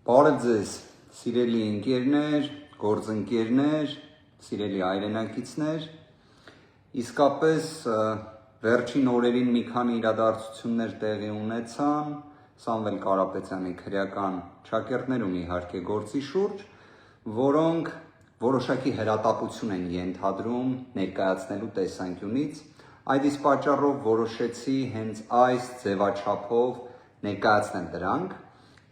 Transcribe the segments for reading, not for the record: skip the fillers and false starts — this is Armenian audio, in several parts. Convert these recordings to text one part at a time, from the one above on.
Բարև ձեզ, սիրելի ընկերներ, գործընկերներ, սիրելի հայրենակիցներ, իսկապես վերջին օրերին մի քանի իրադարձություններ տեղի ունեցան Սամվել Կարապետյանի քրեական ճակերտներում իհարկե գործի շուրջ, որոնք որոշակի հրատապություն են ենթադրում ներկայացնելու տեսանկյունից, այդ իսկ պատճառով որոշեցի հենց այս ձևաչափով ներկայացնել դրանք։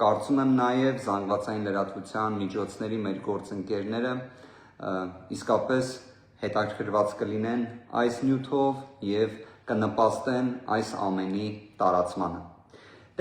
Կարծում եմ նաև զանգվածային լրատվության միջոցների մեր գործընկերները իսկապես հետաքրքրված կլինեն այս նյութով եւ կնպաստեն այս ամենի տարածմանը։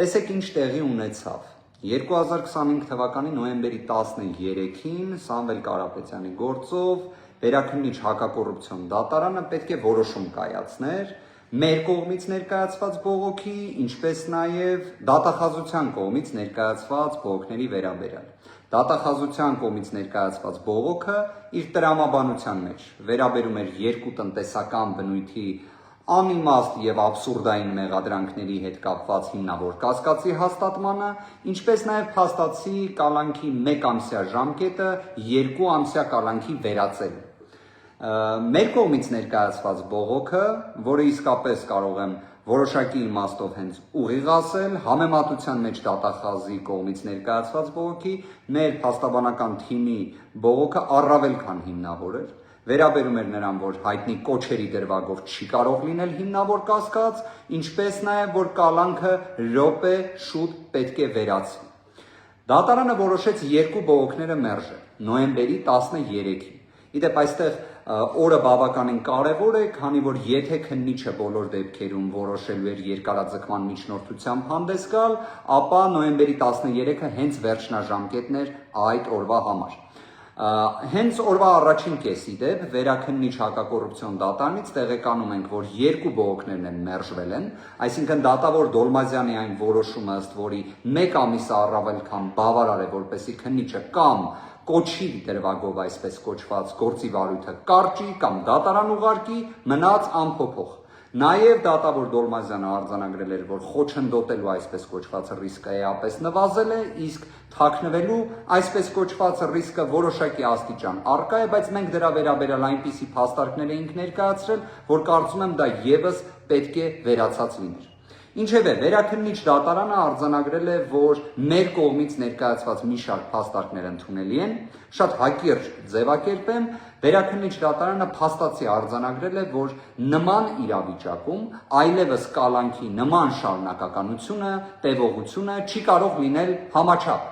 Տեսեք ինչ տեղի ունեցավ։ 2025 թվականի նոյեմբերի 13-ին Սամվել Կարապետյանի գործով Վերաքննիչ հակակոռուպցիոն դատարանը պետք է որոշում կայացներ մեր կողմից ներկայացված բողոքի, ինչպես նաև դատախազության կողմից ներկայացված բողոքների վերաբերյալ։ Դատախազության կողմից ներկայացված բողոքը իր տրամաբանության մեջ վերաբերում էր երկու տնտեսական բնույթի անիմաստ եւ աբսուրդային մեղադրանքների հետ կապված հիմնավոր կասկածի հաստատմանը, ինչպես նաև փաստացի կալանքի 1 ամսյա ժամկետը 2 ամսյա կալանքի վերածելու։ Մեր կողմից ներկայացված բողոքը, որը իսկապես կարող եմ որոշակի իմաստով հենց ուղիղ ասել, համեմատության մեջ դատախազի կողմից ներկայացված բողոքի, մեր փաստաբանական թիմի բողոքը առավել քան հիմնավոր էր, վերաբերում էր նրան, որ հայտնի կոչերի դրվագով չի կարող լինել հիմնավոր կասկած, ինչպես նաև որ կալանքը րոպե շուտ պետք է վերացվի։ Դատարանը որոշեց երկու բողոքները մերժել, նոյեմբերի 13-ին։ Իդեպ այստեղ օրը բավականին կարևոր է, քանի որ եթե քննիչը բոլոր դեպքերում որոշելու էր երկարաձգման միջնորդությամբ հանդես գալ, ապա նոյեմբերի 13-ը հենց վերջնաժամկետն էր այդ օրվա համար։ Հենց օրվա առաջին կեսի դեպ Վերաքննիչ հակակոռուպցիոն դատարանից տեղեկանում ենք, որ երկու բողոքներն են մերժվել են, այսինքն դատավոր Դոլմազյանի այն որոշումը, ըստ որի 1 ամիսը առավել քան բավարար է, որպեսզի քննիչը կամ կոչի դրվագով այսպես կոչված գործի վարույթը կարճի կամ դատարան ուղարկի, մնաց անփոփոխ։ Նաև դատավոր Դոլմազյանը արձանագրել էր, որ խոչընդոտելու այսպես կոչված ռիսկը էապես նվազել է, իսկ թաքնվելու այսպես կոչված ռիսկը որոշակի աստիճան առկա է, բայց մենք դրա վերաբերյալ այնպիսի փաստարկներ էինք ներկայացրել, որ կարծում եմ դա եւս պետք է վերացած լիներ։ Ինչևէ, Վերաքննիչ դատարանը արձանագրել է, որ մեր կողմից ներկայացված մի շարք փաստարկներ ընդունելի են, շատ հակիրճ ձևակերպեմ, Վերաքննիչ դատարանը փաստացի արձանագրել է, որ նման իրավիճակում այլևս կալանքի նման շարունակականությունը, տևողությունը չի կարող լինել համաչափ։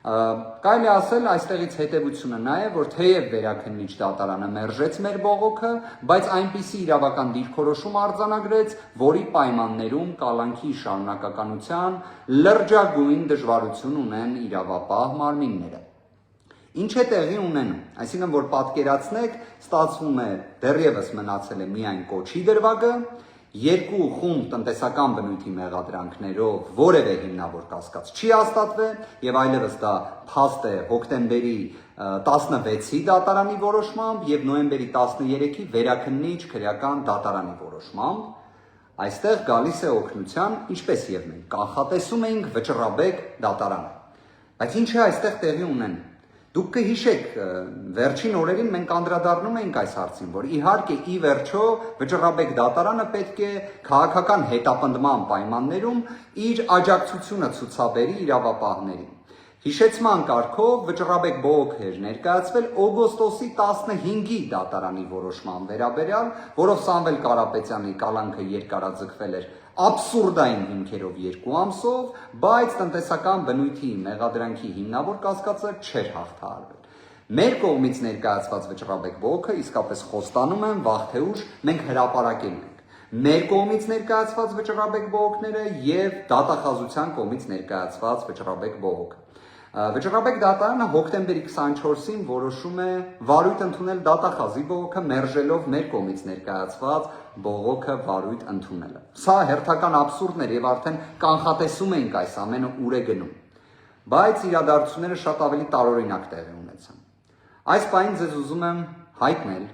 Կարելի ասել այստեղից հետևությունը նա է, որ թեև Վերաքննիչ դատարանը մերժեց մեր բողոքը, բայց այնպիսի իրավական դիրքորոշում արձանագրեց, որի պայմաններում կալանքի շարունակականության լրջագույն դժվարություն ունեն իրավապահ մարմինները։ Ինչ է տեղի ունենում, այսինքն որ պատկերացնեք, ստացվում է դեռևս մնացել է միայն կոչի դրվագը, երկու խումբ տնտեսական բնույթի մեղադրանքներով որևէ հիմնավոր կասկած չի հաստատվել եւ այլևս դա փաստ է հոկտեմբերի 16-ի դատարանի որոշմամբ եւ նոյեմբերի 13-ի Վերաքննիչ քրեական դատարանի որոշմամբ, այստեղ գալիս է օգնության, ինչպես եւ մենք կանխատեսում էինք վճռաբեկ դատարանը։ Բայց ինչ է այստեղ տեղի ունենում։ Դուք կհիշեք, վերջին օրերին մենք անդրադառնում էինք այս հարցին, որ իհարկե ի վերջո վճռաբեկ դատարանը պետք է քաղաքական հետապնդման պայմաններում իր աջակցությունը ցուցաբերի իրավապահներին։ Հիշեցման կարգով վճռաբեկ բողոք էր ներկայացվել օգոստոսի 15-ի դատարանի որոշման վերաբերյալ, որով Սամվել Կարապետյանի կալանքը երկարաձգվել էր աբսուրդային հիմքերով 2 ամսով, բայց տնտեսական բնույթի մեղադրանքի հիմնավոր կասկածը չէր հաղթահարվել։ Մեր կողմից ներկայացված վճռաբեկ բողոքը իսկապես խոստանում եմ վաղ թե ուշ մենք հրապարակելու ենք։ Մեր կողմից ներկայացված վճռաբեկ բողոքները եւ դատախազության կողմից ներկայացված վճռաբեկ բողոքը։ Վճռաբեկ դատարանը հոկտեմբերի 24-ին որոշում է վարույթ ընդունել դատախազի բողոքը մերժելով մեր կողմից ներկայացված բողոքը վարույթ ընդունելը։ Սա հերթական աբսուրդն էր եւ արդեն կանխատեսում էինք այս ամենը ուր է գնում։ Բայց իրադարձությունները շատ ավելի տարօրինակ տեղի ունեցան։ Այս պահին ձեզ ուզում եմ հայտնել,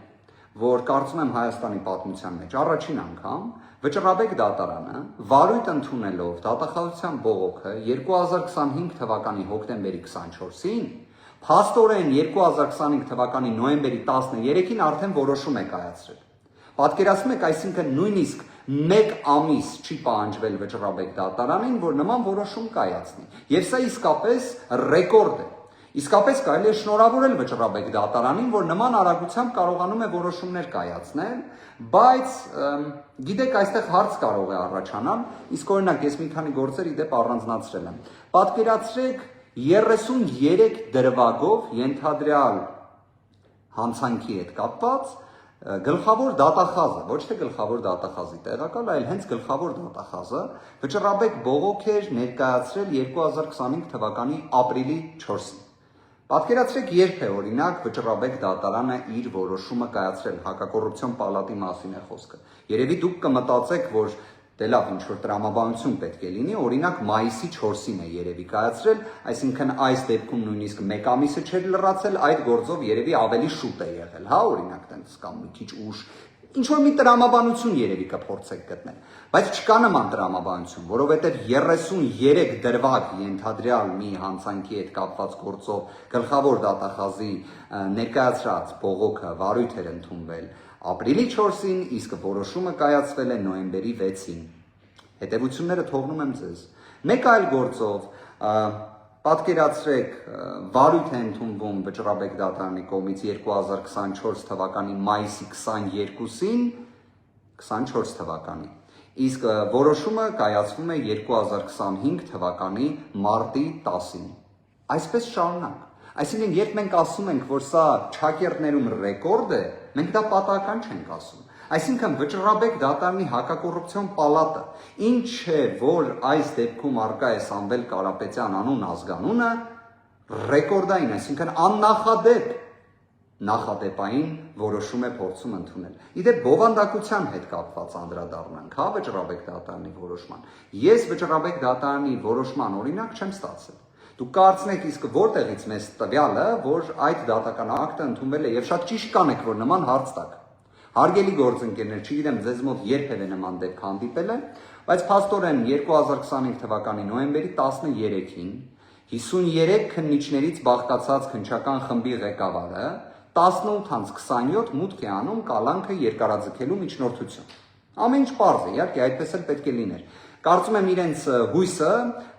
որ կարծում եմ Հայաստանի պատմության մեջ առաջին անգամ Վճռաբեկ դատարանը վարույթ ընդունելով դատախազության բողոքը 2025 թվականի հոկտեմբերի 24-ին, փաստորեն 2025 թվականի նոյեմբերի 13-ին արդեն որոշում է կայացրել։ Պատկերացնում եք, այսինքն նույնիսկ մեկ ամիս չի պահանջվել Վճռաբեկ դատարանին, որ նման որոշում կայացնի։ Եվ սա իսկապես ռեկորդ է։ Իսկապես կարելի է շնորհավորել Վճռաբեկ դատարանին, որ նման արագությամբ կարողանում է որոշումներ կայացնել, բայց գիտեք, այստեղ հարց կարող է առաջանալ, իսկ օրինակ ես մի քանի գործեր ի դեպ առանձնացրել եմ։ Պատկերացրեք 33 դրվագով ենթադրյալ հանցանքի հետ կապված գլխավոր դատախազը, ոչ թե գլխավոր դատախազի տեղակալ, այլ հենց գլխավոր դատախազը Վճռաբեկ բողոք էր ներկայացրել 2025 թվականի ապրիլի 4-ին։ Պատկերացրեք, երբ է օրինակ Վճռաբեկ դատարանը իր որոշումը կայացրել, հակակոռուպցիոն պալատի մասին է խոսքը։ Երևի դուք կմտածեք, որ դե լավ, ինչ որ տրամաբանություն պետք է լինի, օրինակ մայիսի 4-ին է երևի կայացրել, այսինքն այս դեպքում նույնիսկ մեկ ամիսը չէր լրացել, այդ գործով երևի ավելի շուտ է եղել, հա, օրինակ տենց կամ մի քիչ ուշ, ինչ որ մի տրամաբանություն երևի կփորձեք գտնել, բայց չկա նման տրամաբանություն, որովհետև 33 դրվագ ենթադրյալ մի հանցանքի հետ կապված գործով գլխավոր դատախազի ներկայացրած բողոքը վարույթ էր ընդունվել ապրիլի 4-ին, իսկ որոշումը կայացվել է նոյեմբերի 6-ին։ Հետևությունները թողնում եմ ձեզ։ Մեկ այլ գործով պատկերացրեք, վարույթ է ընդունվում Վճռաբեկ դատարանի կողմից 2024 թվականի մայիսի 22-ին, 24 թվականի, իսկ որոշումը կայացվում է 2025 թվականի մարտի 10-ին։ Այսպես շարունակ։ Այսինքն, երբ մենք ասում ենք, որ սա չակերտներում ռեկորդ է, մենք դա պատահական չենք ասում։ Այսինքն, Վճռաբեկ դատարանի հակակոռուպցիոն պալատը, ինչ է, որ այս դեպքում առկա է Սամվել Կարապետյան անուն ազգանունը, ռեկորդային, այսինքն աննախադեպ նախադեպային որոշում է փորձում ընդունել։ Իդեպ բովանդակության հետ կապված անդրադառնանք, հա, Վճռաբեկ դատարանի որոշման։ Ես Վճռաբեկ դատարանի որոշման օրինակ չեմ ստացել։ Դուք կարծնեք, իսկ որտեղից մեզ տվյալը, որ այդ դատական ակտը ընդունվել է, եւ շատ ճիշտ կանեք, որ նման հարց տաք։ Հարգելի գործընկերներ, չգիտեմ ձեզ մոտ երբևէ նման դեպք հանդիպել է, բայց փաստորեն 2025 թվականի նոյեմբերի 13-ին 53 քննիչներից բաղկացած քննչական խմբի ղեկավարը 18:27 մուտք է անում կալանքը երկարաձգելու միջնորդություն։ Ամեն ինչ պարզ է, իհարկե, այդպես էլ պետք է լիներ։ Կարծում եմ իրենց հույսը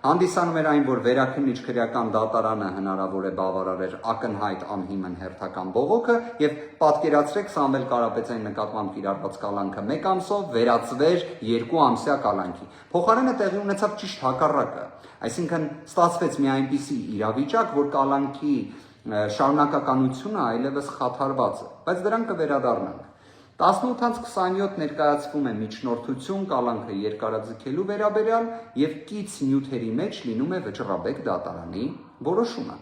հանդիսանում էր այն, որ վերաքննիչ քրեական դատարանը հնարավոր է բավարարեր ակնհայտ անհիմն հերթական բողոքը եւ պատկերացրեք Սամվել Կարապետյանի նկատմամբ կիրառված կալանքը 1 ամսով վերածվեր 2 ամսյա կալանքի։ Փոխարենը տեղի ունեցավ ճիշտ հակառակը, այսինքն ստացվեց մի այնպիսի իրավիճակ, որ կալանքի շարունակականությունը այլևս խաթարված է, բայց դրան կվերադառնանք։ 18:27 ներկայացվում է միջնորդություն կալանքը երկարաձգելու վերաբերյալ եւ կից նյութերի մեջ լինում է Վճռաբեկ դատարանի որոշումը։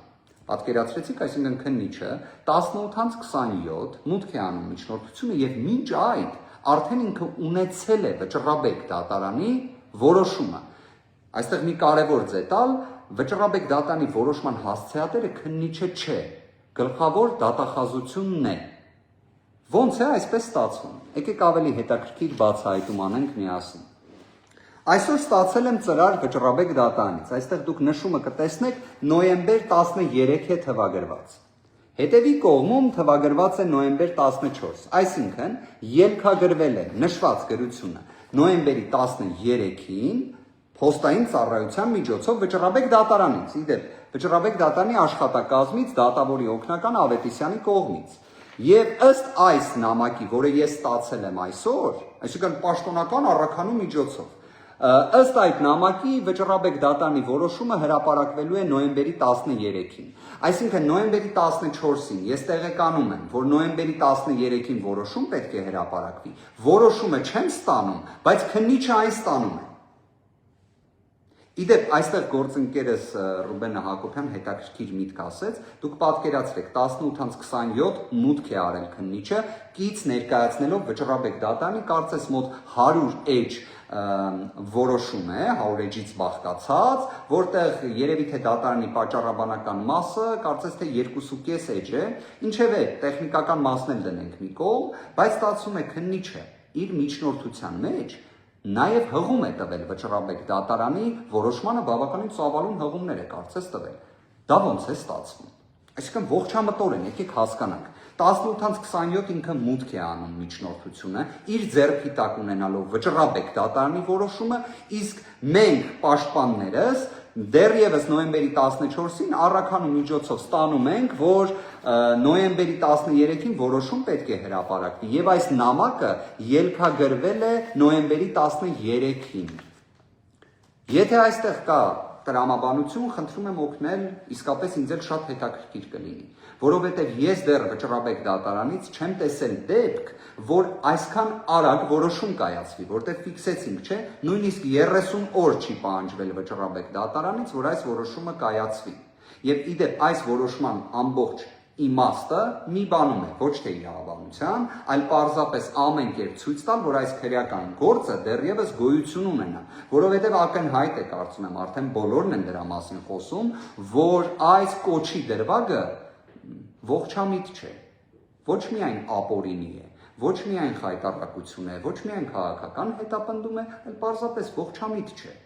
Պատկերացրեցիք, այսինքն քննիչը 18:27 մուտք է անում միջնորդությունը եւ մինչ այդ արդեն ինքը ունեցել է Վճռաբեկ դատարանի որոշումը։ Այստեղ մի կարևոր դետալ, Վճռաբեկ դատարանի որոշման հասցեատերը քննիչը չէ, գլխավոր դատախազությունն է։ Ոնց է այսպես ստացվում։ Եկեք ավելի հետաքրքիր բացահայտում անենք միասին։ Այսօր ստացել եմ ծրար Վճռաբեկ դատարանից։ Այստեղ դուք նշումը կտեսնեք նոյեմբեր 13 է թվագրված։ Հետևի կողմում թվագրված է նոյեմբեր 14, այսինքն ելքագրվել է նշված գրությունը նոյեմբերի 13-ին փոստային ծառայության միջոցով Վճռաբեկ դատարանից, իդեպ Վճռաբեկ դատարանի աշխատակազմից դատավորի օգնական Ավետիսյանի կողմից։ Եվ ըստ այս նամակի, որը ես ստացել եմ այսօր, այսինքն պաշտոնական առաքանու միջոցով, ըստ այդ նամակի Վճռաբեկ դատարանի որոշումը հրապարակվելու է նոյեմբերի 13-ին։ Այսինքն նոյեմբերի 14-ին ես տեղեկանում եմ, որ նոյեմբերի 13-ին որոշում պետք է հրապարակվի։ Որոշումը չեմ ստանում, բայց քննիչը այն ստանում է։ Իդեպ այստեղ գործընկերս Ռուբենը Հակոբյան հետաքրքիր միտք ասեց, դուք պատկերացրեք 18:27 մուտք է արել քննիչը, կից ներկայացնելով Վճռաբեկ դատարանի կարծես մոտ 100 էջ որոշում է, 100 էջից բաղկացած, որտեղ երևի թե դատարանի պատճառաբանական մասը կարծես թե 2.5 էջ է, ինչևէ տեխնիկական մասն էլ դնենք մի կողմ, բայց ստացվում է քննիչը իր միջնորդության մեջ նաև հղում է տվել Վճռաբեկ դատարանի որոշմանը բավականին ծավալուն հղումներ է կարծես տվել։ Դա ոնց է ստացվում։ Այսինքն ողջամտորեն եկեք հասկանանք։ 18:27 ինքը մուտք է անում միջնորդությունը, իր ձեռքի տակ ունենալով Վճռաբեկ դատարանի որոշումը, իսկ մենք պաշտպաններս դեռևս նոյեմբերի 14-ին առաքանու միջոցով ստանում ենք, որ նոյեմբերի 13-ին որոշում պետք է հրապարակվի եւ այս նամակը ելքագրվել է նոյեմբերի 13-ին։ Եթե այստեղ կա տրամաբանություն, խնդրում եմ օգնել, իսկապես ինձ էլ շատ հետաքրքիր կլինի, որովհետև ես դեռ Վճռաբեկ դատարանից չեմ տեսել դեպք, որ այսքան արագ որոշում կայացվի, որտեղ ֆիքսեցինք, չէ, նույնիսկ 30 օր չի պահանջվել Վճռաբեկ դատարանից, որ այս որոշումը կայացվի։ Եվ իդեպ այս որոշման ամբողջ իմաստը մի բանում է, ոչ թե իրավաբանության, այլ պարզապես ամեն կերպ ցույց տալ, որ այս քրեական գործը դեռևս գոյություն ունենա, որովհետև ակնհայտ է, կարծում եմ, արդեն բոլորն են դրա մասին խոսում, որ այս կոչի դրվագը ողջամիտ չէ, ոչ միայն ապօրինի է, ոչ միայն խայտառակություն է, ոչ միայն քաղաքական հետապնդում է, այլ պարզապես ողջամիտ չէ,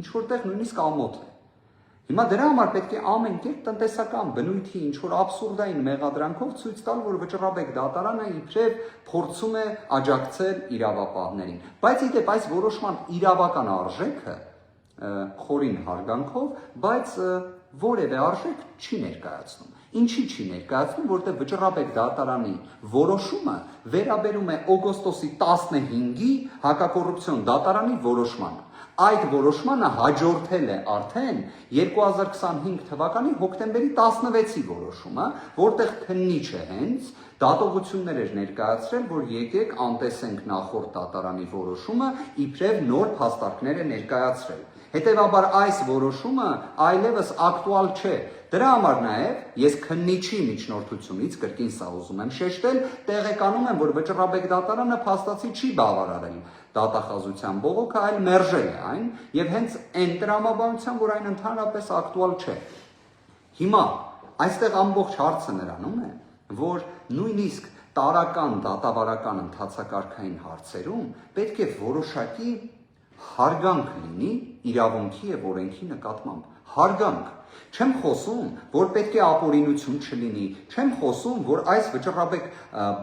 ինչ որտեղ նույնիսկ ամոթ է։ Հիմա դրա համար պետք է ամեն կերպ տնտեսական բնույթի ինչ-որ աբսուրդային մեղադրանքով ցույց տալ, որ Վճռաբեկ դատարանը իբրև փորձում է աջակցել իրավապահներին։ Բայց իդեպ այս որոշման իրավական արժեքը խորին հարգանքով, բայց որևէ արժեք չի ներկայացնում։ Ինչի չի ներկայացնում, որտեղ Վճռաբեկ դատարանի որոշումը վերաբերում է օգոստոսի 15-ի հակակոռուպցիոն դատարանի որոշմանը։ Այդ որոշմանը հաջորդել է արդեն 2025 թվականի հոկտեմբերի 16-ի որոշումը, որտեղ քննիչը հենց դատողություններ էր ներկայացրել, որ եկեք անտեսենք նախորդ դատարանի որոշումը, իբրև նոր փաստարկներ է ներկայացրել։ Հետևաբար այս որոշումը այլևս ակտուալ չէ։ Դրա համար նաև ես քննիչի միջնորդությունից, կրկին սա ուզում եմ շեշտել, տեղեկանում եմ, որ Վճռաբեկ դատարանը փաստացի չի բավարարել դատախազության բողոքը, այլ մերժել է այն եւ հենց այն տրամաբանության, որ այն ընդհանրապես ակտուալ չէ։ Հիմա այստեղ ամբողջ հարցը նրանում է, որ նույնիսկ տարական դատավարական ընթացակարգային հարցերում պետք է որոշակի հարգանք լինի իրավունքի եւ օրենքի նկատմամբ, հարգանք։ Չեմ խոսում, որ պետք է ապօրինություն չլինի, չեմ խոսում, որ այս Վճռաբեկ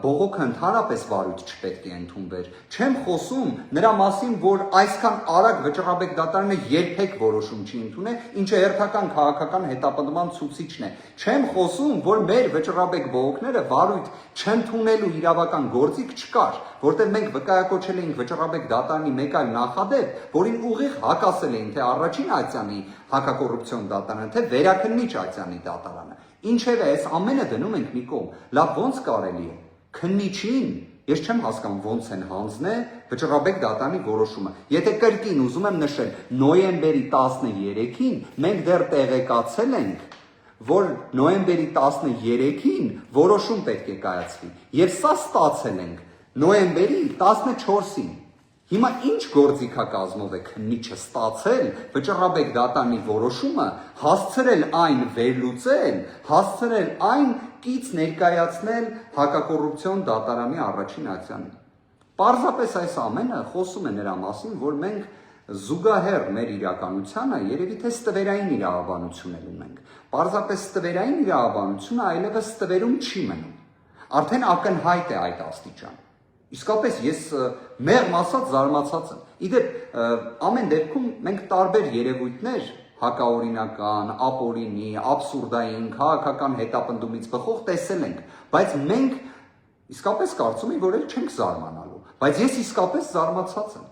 բողոքը ընդհանրապես վարույթ չպետք է ընդունվեր, չեմ խոսում նրա մասին, որ այսքան արագ Վճռաբեկ դատարանը երբեք որոշում չի ընդունել, ինչը հերթական քաղաքական հետապնդման ցուցիչն է, չեմ խոսում, որ մեր Վճռաբեկ բողոքները վարույթ չընդունելու իրավական գործիք չկար, որտեղ մենք վկայակոչել էինք Վճռաբեկ դատարանի մեկ այլ նախադեպ, որին ուղիղ հակասել էին թե առաջին Ացյանի հակակոռուպցիոն դատարանը, թե վերաքննիչ Ացյանի դատարանը։ Ինչևէ, այս ամենը դնում ենք մի կողմ, լավ ոնց կարելի է քննիչին, ես չեմ հասկանում ոնց են հանձնել Վճռաբեկ դատարանի որոշումը։ Եթե կրկին ուզում եմ նշել, նոյեմբերի 13-ին մենք դեռ տեղեկացել ենք, որ նոյեմբերի 13-ին որոշում պետք է կայացվի, եւ սա ստացել ենք նոյեմբերի 14-ին։ Հիմա ինչ գործիքակազմով է քննիչը ստացել Վճռաբեկ դատարանի որոշումը, հասցրել այն վերլուծել, հասցրել այն կից ներկայացնել հակակոռուպցիոն դատարանի առաջին ակցիանին։ Պարզապես այս ամենը խոսում է նրա մասին, որ մենք զուգահեռ մեր իրականությանը երևի թե ստվերային իրավաբանություն ունենք։ Պարզապես ստվերային իրավաբանությունը այլևս ստվերում չի մնում։ Արդեն ակնհայտ է այդ աստիճան։ Իսկապես ես մեղմ ասած զարմացած եմ։ Իդեպ ամեն դեպքում մենք տարբեր երևույթներ հակաօրինական, ապօրինի, աբսուրդային, քաղաքական հետապնդումից բխող տեսել ենք, բայց մենք իսկապես կարծում եմ, որ էլ չենք զարմանալու, բայց ես իսկապես զարմացած եմ։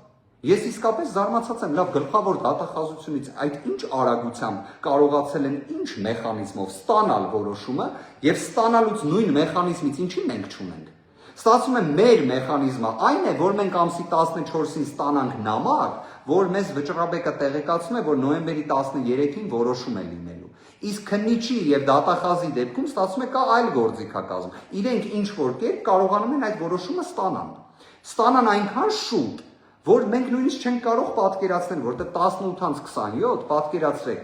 Ես իսկապես զարմացած եմ, լավ գլխավոր դատախազությունից այդ ինչ արագությամբ կարողացել են ինչ մեխանիզմով ստանալ որոշումը եւ ստանալուց նույն մեխանիզմից ինչի մենք չունենք։ Ստացվում է մեր մեխանիզմը այն է, որ մենք ամսի 14-ին ստանանք նամակ, որ մեզ վճռաբեկը տեղեկացնում է, որ նոյեմբերի 13-ին որոշում է լինելու։ Իսկ քննիչի եւ դատախազի դեպքում ստացվում է կա այլ գործիքակազմ։ Իրենք ինչ որ կերպ կարողանում են այդ որոշումը ստանան այնքան շուտ, որ մենք նույնիսկ չենք կարող պատկերացնել, որտեղ 18-27 պատկերացրեք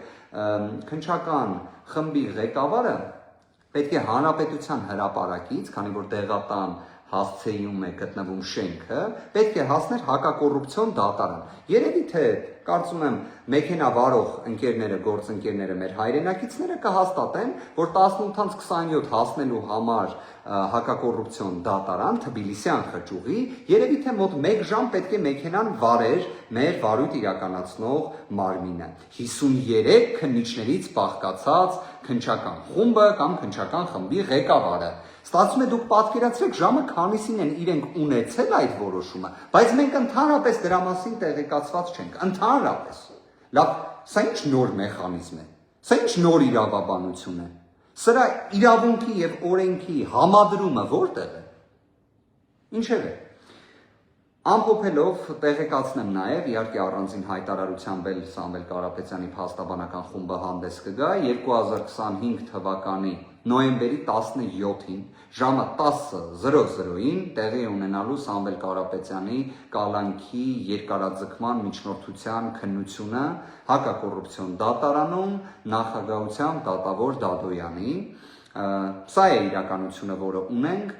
քննչական խմբի ղեկավարը պետք է հանրապետության հրապարակից, քանի որ դեղատան հասցեում է գտնվում շենքը, պետք է հասներ հակակոռուպցիոն դատարան։ Երևի թե կարծում եմ մեքենա վարող ընկերները, գործընկերները, մեր հայրենակիցները կհաստատեն, որ 18-27 հասնելու համար հակակոռուպցիոն դատարան Թբիլիսյան խճուղի, երևի թե մոտ 1 ժամ պետք է մեքենան վարեր մեր վարույթ իրականացնող մարմինը։ 53 քննիչներից բաղկացած քննչական խումբը կամ քննչական խմբի ղեկավարը։ Ստացվում է դուք պատկերացրեք ժամը քանիսին են իրենք ունեցել այդ որոշումը, բայց մենք ընդհանրապես դրա մասին տեղեկացված չենք, ընդհանրապես։ Լավ, սա ինչ նոր մեխանիզմ է, սա ինչ նոր իրավաբանություն է, սրա իրավունքի եւ օրենքի համադրումը որտեղ է։ Ինչև է։ Ամփոփելով տեղեկացնեմ նաև իհարկե առանձին հայտարարությամբ էլ Սամվել Կարապետյանի փաստաբանական խումբը հանդես կգա 2025 թվականի նոյեմբերի 17-ին ժամը 10:00-ին տեղի ունենալու Սամվել Կարապետյանի կալանքի երկարաձգման միջնորդության քննությունը հակակոռուպցիոն դատարանում նախագահությամբ դատավոր Դադոյանի։ Սա է իրականությունը, որը ունենք։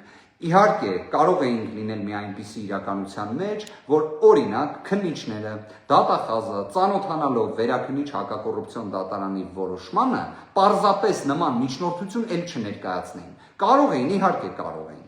Իհարկե, կարող էինք լինել մի այնպիսի իրականության մեջ, որ օրինակ քննիչները, դատախազը ծանոթանալով վերաքննիչ հակակոռուպցիոն դատարանի որոշմանը, պարզապես նման միջնորդություն էլ չներկայացնեին։ Կարող էին, իհարկե կարող էին։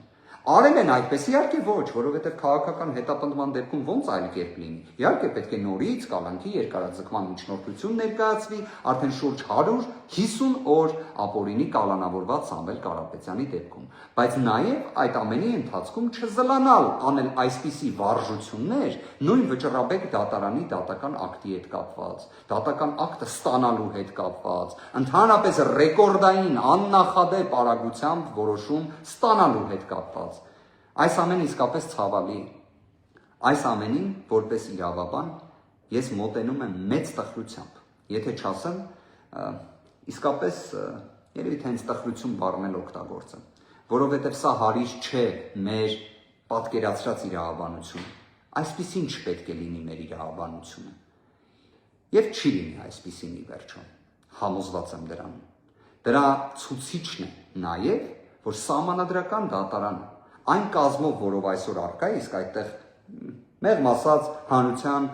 Արել են այդպես, իհարկե ոչ, որովհետև քաղաքական հետապնդման դեպքում ոնց այլ կերպ լինի։ Իհարկե պետք է նորից կալանքի երկարաձգման միջնորդություն ներկայացվի, արդեն շուրջ 150 օր ապօրինի կալանավորված Սամվել Կարապետյանի դեպքում։ Բայց նաև այդ ամենի ընթացքում չզլանալ անել այսպիսի վարժություններ նույն վճռաբեկ դատարանի դատական ակտի հետ կապված, դատական ակտը ստանալու հետ կապված, ընդհանրապես ռեկորդային աննախադեպ արագությամբ որոշում ստանալու հետ կապված։ Այս ամենը իսկապես ցավալի է։ Այս ամենին որպես իրավաբան ես մոտենում եմ մեծ տխրությամբ, եթե չասեմ, իսկապես երևի թե հենց տխրություն բառն էլ օգտագործեմ, որովհետև սա հարիր չէ մեր պատկերացրած իրավաբանությունը, այսպիսին չպետք է լինի մեր իրավաբանությունը, եւ չի լինի այսպիսին ի վերջո, համոզված եմ դրանում։ Դրա ցուցիչն է նաեւ, որ սահմանադրական դատարանը այն կազմով, որով այսօր առկա է, իսկ այդտեղ մեղմ ասած հանրության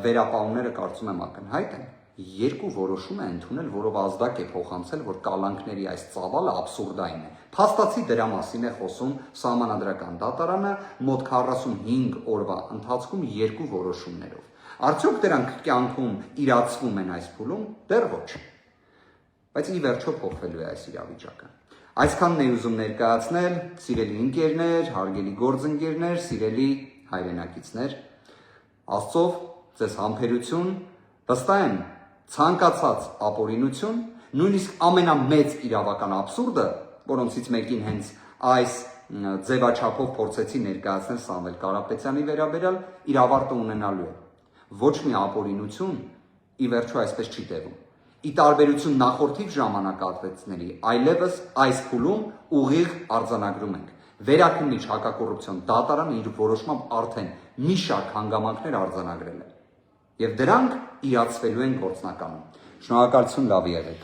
վերապահումները կարծում եմ ակնհայտ են, երկու որոշում է ընդունել, որով ազդակ է փոխանցել, որ կալանքների այս ծավալը աբսուրդային է։ Փաստացի դրա մասին է խոսում սահմանադրական դատարանը մոտ 45 օրվա ընթացքում երկու որոշումներով։ Արդյոք դրանք կյանքում իրացվում են այս փուլում, դեռ ոչ։ Բայց ի վերջո փոխվելու է այս իրավիճակը։ Այսքանն էի ուզում ներկայացնել, սիրելի ընկերներ, հարգելի գործընկերներ, սիրելի հայրենակիցներ, Աստծով ձեզ համբերություն, վստահ եմ ցանկացած ապօրինություն, նույնիսկ ամենամեծ իրավական աբսուրդը, որոնցից մեկին հենց այս ձևաչափով փորձեցի ներկայացնել Սամվել Կարապետյանի վերաբերյալ, իր ավարտը ունենալու է։ Ոչ մի ապօրինություն ի վերջո այսպես չի տևում։ Ի տարբերություն նախորդիվ ժամանակահատվածների, այլևս այս փուլում ուղիղ արձանագրում ենք։ Վերաքննիչ հակակոռուպցիոն դատարանը իր որոշմամբ արդեն մի շարք հանգամանքներ արձանագրել է։ Եվ դրանք իրացվելու են գործնականում։ Շնորհակալություն, լավ եղեք։